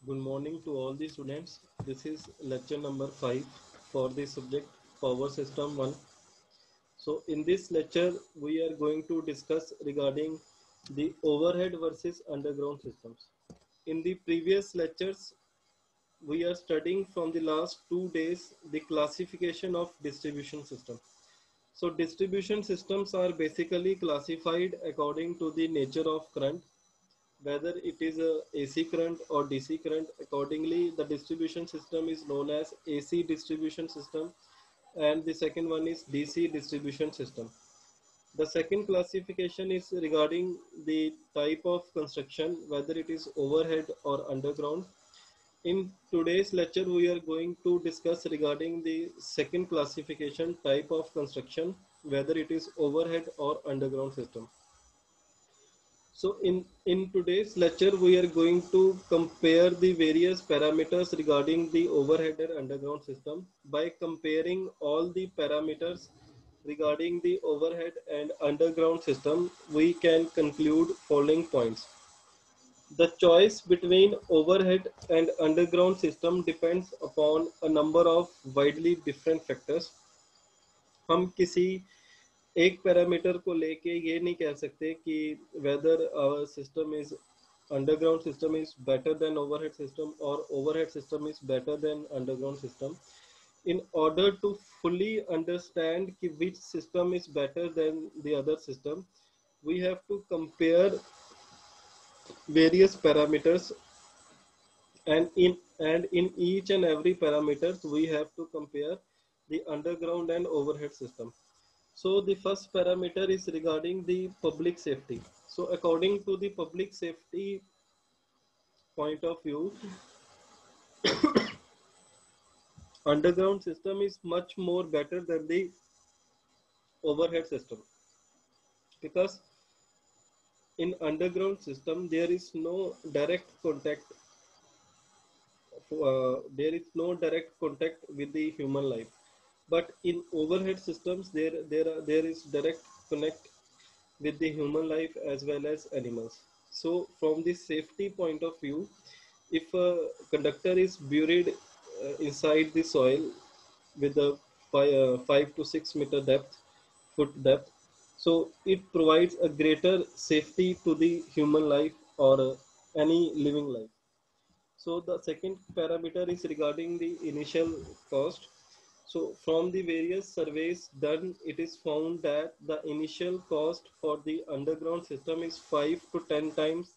Good morning to all the students. This is lecture number 5 for the subject Power System 1. So in this lecture, we are going to discuss regarding the overhead versus underground systems. In the previous lectures, we are studying from the last 2 days the classification of distribution system. So distribution systems are basically classified according to the nature of current, whether it is a AC current or DC current. Accordingly, the distribution system is known as AC distribution system, and the second one is DC distribution system. The second classification is regarding the type of construction, whether it is overhead or underground. In today's lecture, we are going to discuss regarding the second classification, type of construction, whether it is overhead or underground system. So in today's lecture, we are going to compare the various parameters regarding the overhead and underground system. By comparing all the parameters regarding the overhead and underground system, we can conclude following points. The choice between overhead and underground system depends upon a number of widely different factors. हम किसी एक parameter को लेके ये नहीं कह सकते कि whether our system is underground system is better than overhead system or overhead system is better than underground system. In order to fully understand ki which system is better than the other system, we have to compare various parameters, and in each and every parameters we have to compare the underground and overhead system. So the first parameter is regarding the public safety. So according to the public safety point of view, underground system is much more better than the overhead system, because in underground system there is no direct contact with the human life, but in overhead systems there is direct connect with the human life as well as animals. So from the safety point of view, if a conductor is buried inside the soil with a 5 to 6 meter foot depth, so it provides a greater safety to the human life or any living life. So the second parameter is regarding the initial cost. So from the various surveys done, it is found that the initial cost for the underground system is 5 to 10 times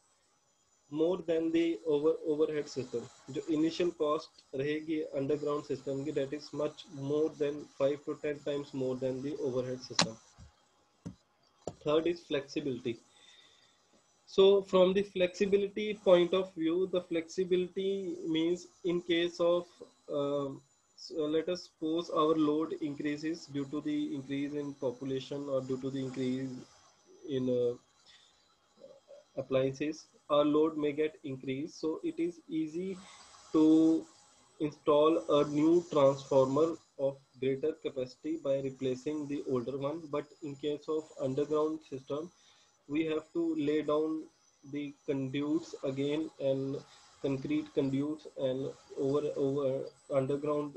more than the overhead system. जो initial cost रहेगी underground system की, that is much more than 5 to 10 times more than the overhead system. Third is flexibility. So from the flexibility point of view, the flexibility means in case of so let us suppose our load increases due to the increase in population or due to the increase in appliances, our load may get increased. So it is easy to install a new transformer of greater capacity by replacing the older one. But in case of underground system, we have to lay down the conduits again, and concrete conduits, and over underground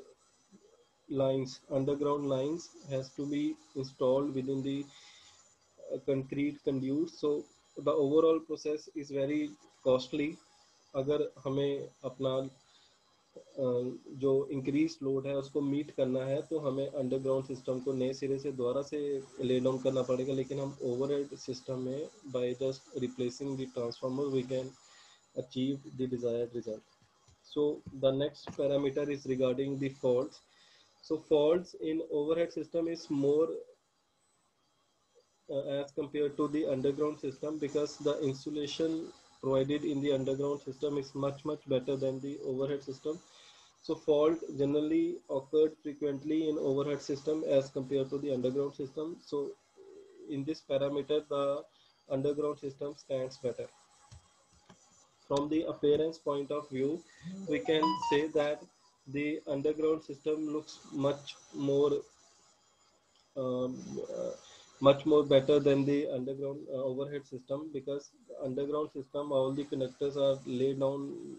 lines has to be installed within the concrete conduits. So the overall process is very costly. अगर हमें अपना जो increase load है उसको meet करना है, तो हमें अंडरग्राउंड सिस्टम को नए सिरे से दोबारा से ले डाउन करना पड़ेगा. लेकिन हम ओवरहेड सिस्टम में by just replacing the transformer we can achieve the desired result. So the next parameter is regarding the faults. So faults in overhead system is more as compared to the underground system, because the insulation provided in the underground system is much better than the overhead system. So fault generally occurred frequently in overhead system as compared to the underground system. So in this parameter, the underground system stands better. From the appearance point of view, we can say that the underground system looks um, uh, much more better than the underground overhead system, because underground system all the connectors are laid down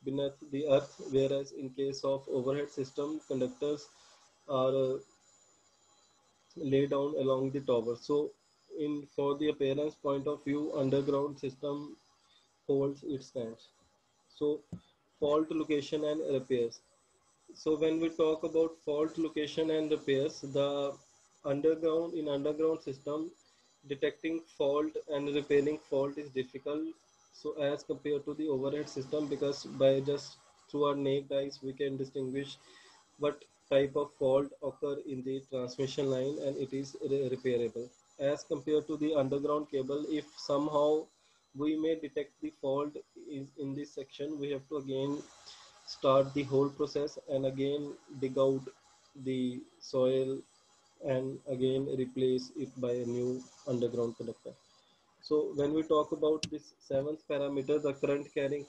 beneath the earth, whereas in case of overhead system, conductors are laid down along the tower. So, in for the appearance point of view, underground system holds its stands. So, fault location and repairs. So, when we talk about fault location and repairs, the underground system, detecting fault and repairing fault is difficult. So, as compared to the overhead system, because by just through our naked eyes we can distinguish what type of fault occur in the transmission line and it is repairable. As compared to the underground cable, if somehow we may detect the fault is in this section, we have to again start the whole process and again dig out the soil and again replace it by a new underground conductor. So when we talk about this seventh parameter, the current carrying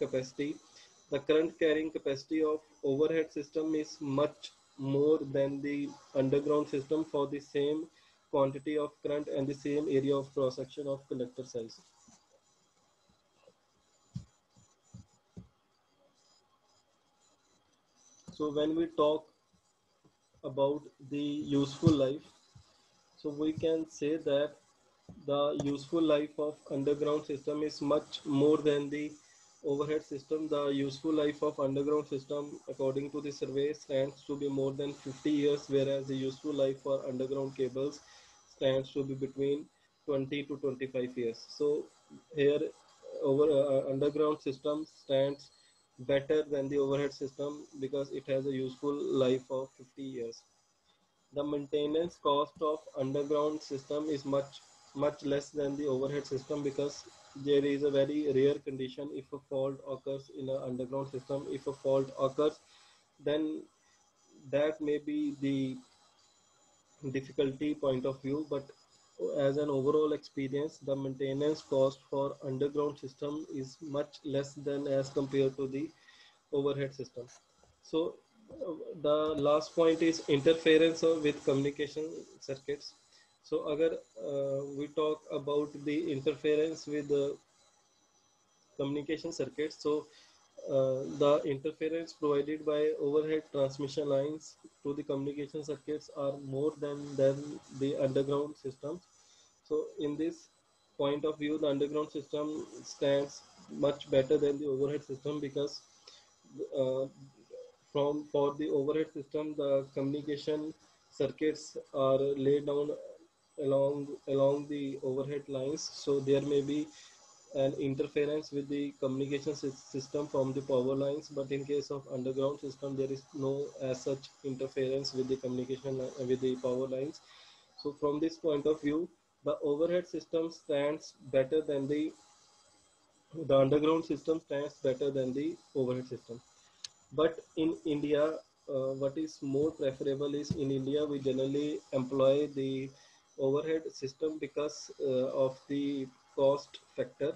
capacity of overhead system is much more than the underground system for the same quantity of current and the same area of cross section of conductor cells. So when we talk about the useful life, so we can say that the useful life of underground system is much more than the overhead system. The useful life of underground system, according to the survey, stands to be more than 50 years, whereas the useful life for underground cables stands to be between 20 to 25 years. So here, underground system stands better than the overhead system because it has a useful life of 50 years. The maintenance cost of underground system is much less than the overhead system because there is a very rare condition if a fault occurs in an underground system. If a fault occurs, then that may be the difficulty point of view, but as an overall experience, the maintenance cost for underground system is much less than as compared to the overhead system. So the last point is interference with communication circuits. So agar we talk about the interference with the communication circuits, so the interference provided by overhead transmission lines to the communication circuits are more than the underground systems. So in this point of view, the underground system stands much better than the overhead system because uh, from for the overhead system, the communication circuits are laid down along the overhead lines. So there may be an interference with the communication system from the power lines, but in case of underground system, there is no as such interference with the communication with the power lines. So from this point of view, the overhead system stands better than the underground system stands better than the overhead system. But in India, what is more preferable is in India we generally employ the overhead system because of the cost factor.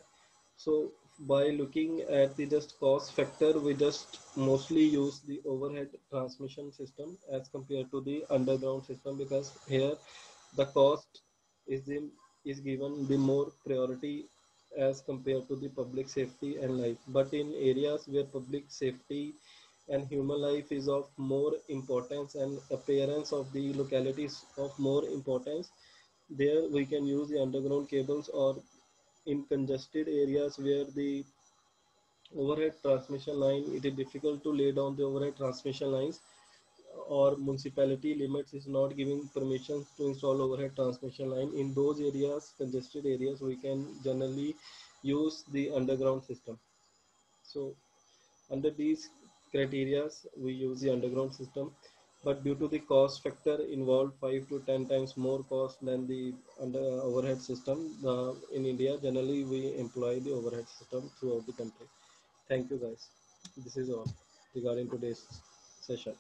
So by looking at the just cost factor, we just mostly use the overhead transmission system as compared to the underground system because here the cost is the is given the more priority as compared to the public safety and life. But in areas where public safety and human life is of more importance and appearance of the localities of more importance, there we can use the underground cables, or in congested areas where the overhead transmission line, it is difficult to lay down the overhead transmission lines, or municipality limits is not giving permission to install overhead transmission line. In those areas, congested areas, we can generally use the underground system. So under these criteria, we use the underground system. But due to the cost factor involved, 5 to 10 times more cost than the overhead system, in India, generally we employ the overhead system throughout the country. Thank you guys. This is all regarding today's session.